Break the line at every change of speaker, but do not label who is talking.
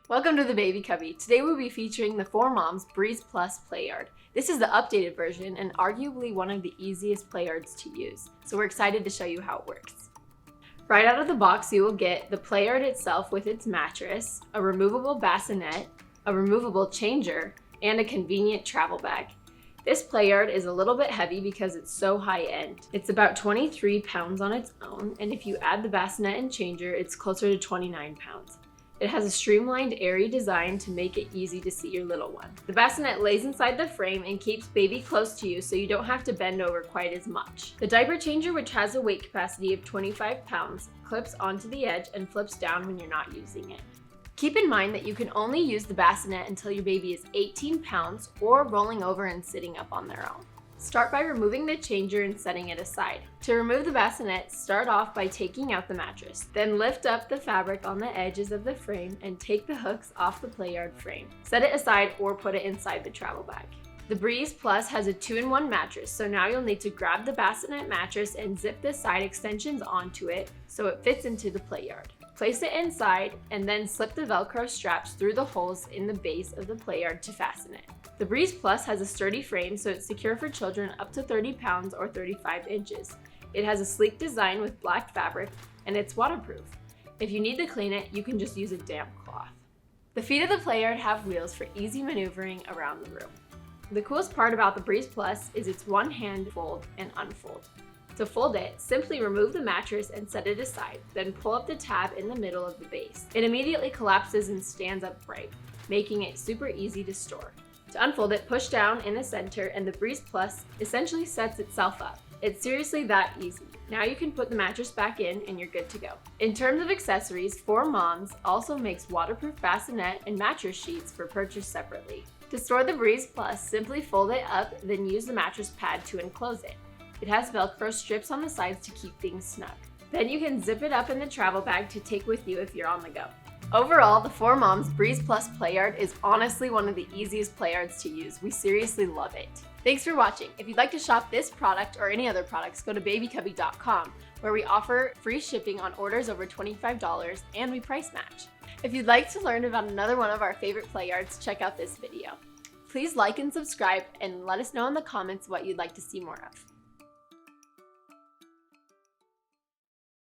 Welcome to the Baby Cubby. Today we'll be featuring the 4Moms Breeze Plus playard. This is the updated version and arguably one of the easiest playards to use, so we're excited to show you how it works. Right out of the box you will get the playard itself with its mattress, a removable bassinet, a removable changer, and a convenient travel bag. This playard is a little bit heavy because it's so high end. It's about 23 pounds on its own, and if you add the bassinet and changer, it's closer to 29 pounds. It has a streamlined, airy design to make it easy to see your little one. The bassinet lays inside the frame and keeps baby close to you so you don't have to bend over quite as much. The diaper changer, which has a weight capacity of 25 pounds, clips onto the edge and flips down when you're not using it. Keep in mind that you can only use the bassinet until your baby is 18 pounds or rolling over and sitting up on their own. Start by removing the changer and setting it aside. To remove the bassinet, start off by taking out the mattress. Then lift up the fabric on the edges of the frame and take the hooks off the playard frame. Set it aside or put it inside the travel bag. The Breeze Plus has a 2-in-1 mattress, so now you'll need to grab the bassinet mattress and zip the side extensions onto it so it fits into the playard. Place it inside and then slip the Velcro straps through the holes in the base of the playard to fasten it. The Breeze Plus has a sturdy frame, so it's secure for children up to 30 pounds or 35 inches. It has a sleek design with black fabric and it's waterproof. If you need to clean it, you can just use a damp cloth. The feet of the playard have wheels for easy maneuvering around the room. The coolest part about the Breeze Plus is its one-hand fold and unfold. To fold it, simply remove the mattress and set it aside, then pull up the tab in the middle of the base. It immediately collapses and stands upright, making it super easy to store. To unfold it, push down in the center and the Breeze Plus essentially sets itself up. It's seriously that easy. Now you can put the mattress back in and you're good to go. In terms of accessories, 4Moms also makes waterproof bassinet and mattress sheets for purchase separately. To store the Breeze Plus, simply fold it up, then use the mattress pad to enclose it. It has Velcro strips on the sides to keep things snug. Then you can zip it up in the travel bag to take with you if you're on the go. Overall, the 4Moms Breeze Plus playard is honestly one of the easiest playards to use. We seriously love it. Thanks for watching. If you'd like to shop this product or any other products, go to babycubby.com, where we offer free shipping on orders over $25 and we price match. If you'd like to learn about another one of our favorite playards, check out this video. Please like and subscribe and let us know in the comments what you'd like to see more of.